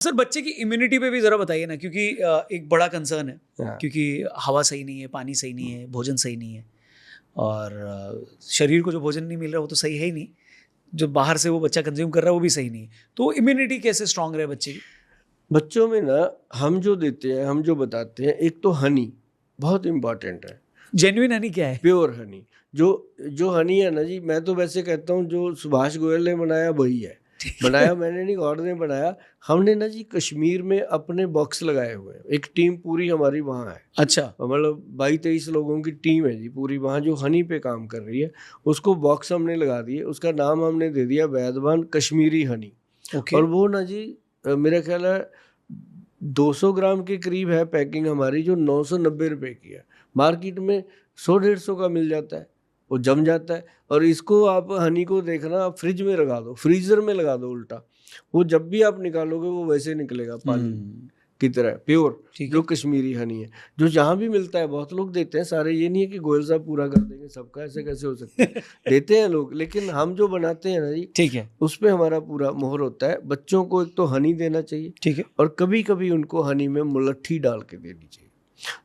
Sir बच्चे की immunity पे भी ज़रा बताइए ना, क्योंकि एक बड़ा कंसर्न है, हाँ। क्योंकि हवा सही नहीं है, पानी सही नहीं है, भोजन सही नहीं है, और शरीर को जो भोजन नहीं मिल रहा वो तो सही है ही नहीं, जो बाहर से वो बच्चा कंज्यूम कर रहा है वो भी सही नहीं है। तो इम्यूनिटी कैसे स्ट्रांग रहे बच्चे की? बच्चों में ना हम जो देते हैं, हम जो बताते हैं, एक तो हनी बहुत इम्पॉर्टेंट है। जेन्युइन हनी क्या है? प्योर हनी, जो जो हनी है ना जी, मैं तो वैसे कहता हूँ जो सुभाष गोयल ने बनाया वही है। बनाया मैंने नहीं, गॉड ने बनाया। हमने ना जी कश्मीर में अपने बॉक्स लगाए हुए हैं, एक टीम पूरी हमारी वहाँ है। अच्छा। मतलब 22-23 लोगों की टीम है जी पूरी वहाँ, जो हनी पे काम कर रही है। उसको बॉक्स हमने लगा दिए, उसका नाम हमने दे दिया वैदवान कश्मीरी हनी। ओके। और वो ना जी मेरा ख्याल है 200 ग्राम के करीब है पैकिंग हमारी, जो 990 रुपए की है। मार्केट में 100-150 का मिल जाता है, वो जम जाता है। और इसको आप हनी को देखना, आप फ्रिज में लगा दो, फ्रीजर में लगा दो उल्टा, वो जब भी आप निकालोगे वो वैसे निकलेगा पानी की तरह, प्योर ठीक जो है। कश्मीरी हनी है, जो जहाँ भी मिलता है। बहुत लोग देते हैं सारे, ये नहीं है कि गोयल साहब पूरा कर देंगे सबका, ऐसे कैसे हो सकता है। देते हैं लोग, लेकिन हम जो बनाते हैं ना जी, ठीक है। उस पे हमारा पूरा मोहर होता है। बच्चों को एक तो हनी देना चाहिए, ठीक है। और कभी कभी उनको हनी में मुलट्ठी डाल के देनी चाहिए।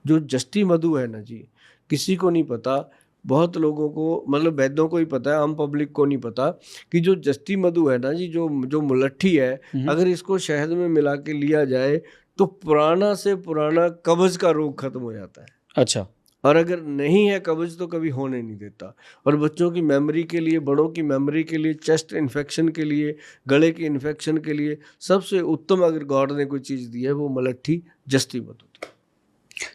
जो जस्टी मधु है ना जी, किसी को नहीं पता, बहुत लोगों को, मतलब वैद्यों को ही पता है, आम पब्लिक को नहीं पता कि जो जस्टी मधु है ना जी, जो जो मुलट्ठी है, अगर इसको शहद में मिला के लिया जाए तो पुराना से पुराना कब्ज का रोग खत्म हो जाता है। अच्छा। और अगर नहीं है कब्ज तो कभी होने नहीं देता। और बच्चों की मेमोरी के लिए, बड़ों की मेमोरी के लिए, चेस्ट इन्फेक्शन के लिए, गले की इन्फेक्शन के लिए सबसे उत्तम अगर गॉड ने कोई चीज़ दी है वो मुलट्ठी जस्ती मधु।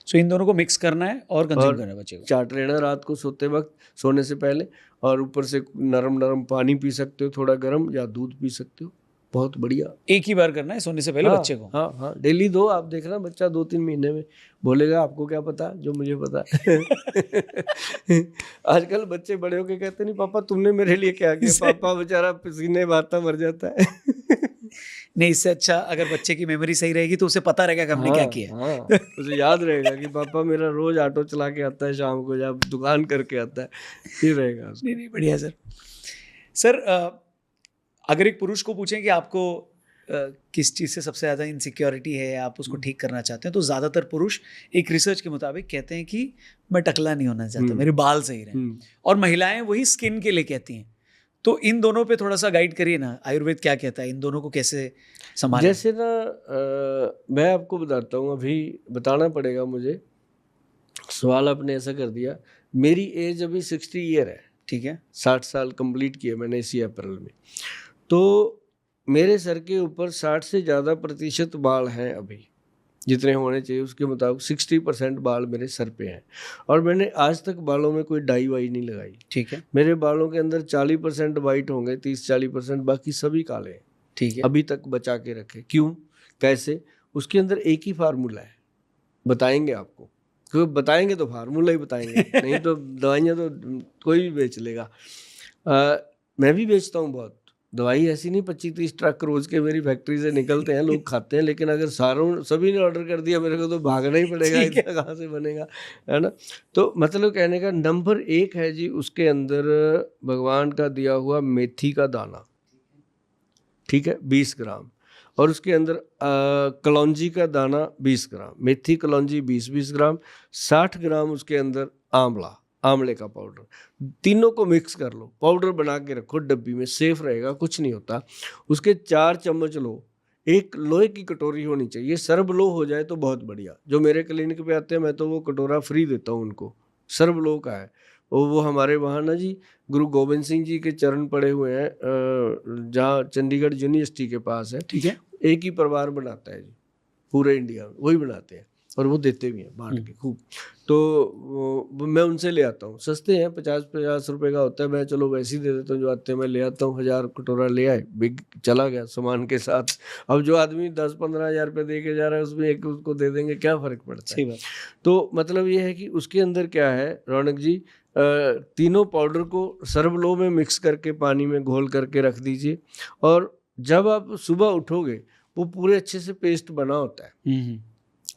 सो इन दोनों को मिक्स करना है और कंज्यूम करना है बच्चे को। चाट लेना रात को सोते वक्त, सोने से पहले, और ऊपर से नरम नरम पानी पी सकते हो, थोड़ा गर्म, या दूध पी सकते हो, बहुत बढ़िया। एक ही बार करना है सोने से पहले हाँ बच्चे को? हाँ हाँ, डेली दो। आप देखना बच्चा 2-3 महीने में बोलेगा आपको क्या पता जो मुझे पता है। आजकल बच्चे बड़े होके कहते नहीं पापा तुमने मेरे लिए क्या किया। पापा बेचारा पसीने बहाता मर जाता है। नहीं, इससे अच्छा अगर बच्चे की मेमोरी सही रहेगी तो उसे पता रहेगा कि हमने क्या किया है। हाँ, उसे याद रहेगा कि पापा मेरा रोज ऑटो चला के आता है, शाम को जब दुकान करके आता है, ये रहेगा उसको। नहीं नहीं, बढ़िया सर। सर अगर एक पुरुष को पूछें कि आपको किस चीज़ से सबसे ज़्यादा इनसिक्योरिटी है, आप उसको ठीक करना चाहते हैं, तो ज़्यादातर पुरुष एक रिसर्च के मुताबिक कहते हैं कि मैं टकला नहीं होना चाहता, मेरे बाल सही रहें। और महिलाएं वही स्किन के लिए कहती हैं। तो इन दोनों पे थोड़ा सा गाइड करिए ना, आयुर्वेद क्या कहता है, इन दोनों को कैसे संभालें? जैसे ना मैं आपको बताता हूँ, अभी बताना पड़ेगा मुझे, सवाल आपने ऐसा कर दिया। मेरी एज अभी 60 ईयर है, ठीक है। 60 साल कंप्लीट किए मैंने इसी अप्रैल में। तो मेरे सर के ऊपर 60 से ज़्यादा प्रतिशत बाल हैं अभी, जितने होने चाहिए उसके मुताबिक 60% बाल मेरे सर पे हैं। और मैंने आज तक बालों में कोई डाई वाई नहीं लगाई। ठीक है। मेरे बालों के अंदर 40% वाइट होंगे, 30-40%, बाकी सभी काले हैं। ठीक है। अभी तक बचा के रखे। क्यों, कैसे? उसके अंदर एक ही फार्मूला है, बताएंगे आपको, क्योंकि बताएंगे तो फार्मूला ही बताएंगे, नहीं तो दवाइयाँ तो कोई भी बेच लेगा। मैं भी बेचता हूँ बहुत दवाई, ऐसी नहीं 25-30 ट्रक रोज के मेरी फैक्ट्री से निकलते हैं, लोग खाते हैं। लेकिन अगर सभी ने ऑर्डर कर दिया मेरे को तो भागना ही पड़ेगा, इतना कहाँ से बनेगा, है ना। तो मतलब कहने का नंबर 1 है जी, उसके अंदर भगवान का दिया हुआ मेथी का दाना, ठीक है, 20 ग्राम। और उसके अंदर कलौंजी का दाना 20 ग्राम, मेथी कलौंजी 20-20 ग्राम, 60 ग्राम उसके अंदर आंवला, आंवले का पाउडर। तीनों को मिक्स कर लो, पाउडर बना के रखो डब्बी में, सेफ रहेगा, कुछ नहीं होता। उसके 4 चम्मच लो। एक लोहे की कटोरी होनी चाहिए, सर्व लो हो जाए तो बहुत बढ़िया। जो मेरे क्लिनिक पे आते हैं मैं तो वो कटोरा फ्री देता हूँ उनको, सर्व लो का है। और वो हमारे वहाँ ना जी गुरु गोविंद सिंह जी के चरण पड़े हुए हैं, जहाँ चंडीगढ़ यूनिवर्सिटी के पास है। ठीक है। एक ही परिवार बनाता है जी पूरे इंडिया में, वही बनाते हैं और वो देते भी हैं बांट के खूब। तो मैं उनसे ले आता हूँ, सस्ते हैं, 50-50 रुपए का होता है। मैं चलो वैसे ही दे देता हूँ, जो आते हैं मैं ले आता हूँ। 1000 कटोरा ले आए, बिग चला गया सामान के साथ। अब जो आदमी 10-15 हज़ार रुपये दे के जा रहा है, उसमें एक उसको दे देंगे, क्या फर्क पड़ता है। तो मतलब ये है कि उसके अंदर क्या है रौनक जी, तीनों पाउडर को सर्व लो में मिक्स करके पानी में घोल करके रख दीजिए। और जब आप सुबह उठोगे वो पूरे अच्छे से पेस्ट बना होता है।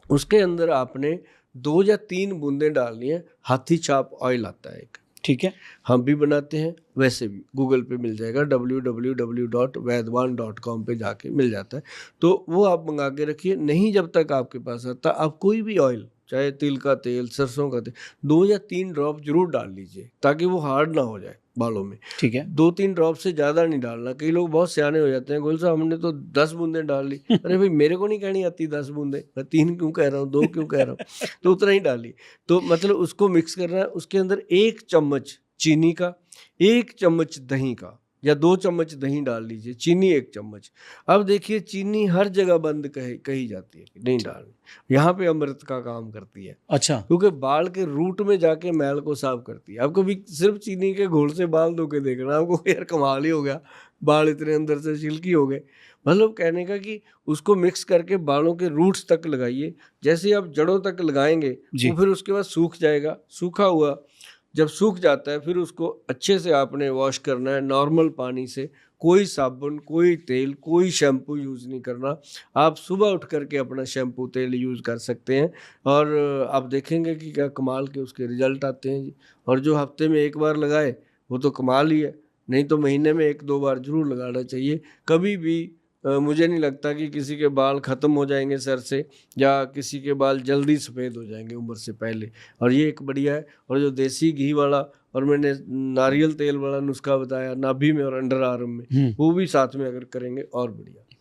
उसके अंदर आपने 2 या 3 बूंदें डालनी है। हाथी छाप ऑयल आता है एक, ठीक है। हम भी बनाते हैं, वैसे भी गूगल पे मिल जाएगा, www.vaidwan.com पे जाके मिल जाता है। तो वो आप मंगा के रखिए। नहीं जब तक आपके पास आता, आप कोई भी ऑयल, चाहे तिल का तेल, सरसों का तेल, 2 या 3 ड्रॉप जरूर डाल लीजिए ताकि वो हार्ड ना हो जाए बालों में। ठीक है। 2-3 ड्रॉप से ज़्यादा नहीं डालना। कई लोग बहुत सियाने हो जाते हैं, गोल साहब हमने तो 10 बूंदें डाल ली। अरे भाई मेरे को नहीं कहनी आती 10 बूंदें, मैं 3 क्यों कह रहा हूँ, 2 क्यों कह रहा हूँ, तो उतना ही डाली। तो मतलब उसको मिक्स करना है। उसके अंदर 1 चम्मच चीनी का, 1 चम्मच दही का, या 2 चम्मच दही डाल लीजिए, चीनी 1 चम्मच। अब देखिए चीनी हर जगह बंद कही जाती है कि नहीं डालनी, यहाँ पे अमृत का काम करती है। अच्छा। क्योंकि बाल के रूट में जाके मैल को साफ करती है। आप कभी सिर्फ चीनी के घोल से बाल धो के देखना, आपको यार कमाल ही हो गया, बाल इतने अंदर से सिल्की हो गए। मतलब कहने का कि उसको मिक्स करके बालों के रूट्स तक लगाइए। जैसे आप जड़ों तक लगाएंगे वो फिर उसके बाद सूख जाएगा। सूखा हुआ जब सूख जाता है फिर उसको अच्छे से आपने वॉश करना है नॉर्मल पानी से। कोई साबुन, कोई तेल, कोई शैम्पू यूज़ नहीं करना। आप सुबह उठ करके अपना शैम्पू तेल यूज़ कर सकते हैं और आप देखेंगे कि क्या कमाल के उसके रिजल्ट आते हैं जी। और जो हफ्ते में 1 बार लगाए वो तो कमाल ही है, नहीं तो महीने में 1-2 बार जरूर लगाना चाहिए। कभी भी मुझे नहीं लगता कि किसी के बाल ख़त्म हो जाएंगे सर से, या किसी के बाल जल्दी सफ़ेद हो जाएंगे उम्र से पहले। और ये एक बढ़िया है। और जो देसी घी वाला और मैंने नारियल तेल वाला नुस्खा बताया नाभि में और अंडर आर्म में, वो भी साथ में अगर करेंगे और बढ़िया।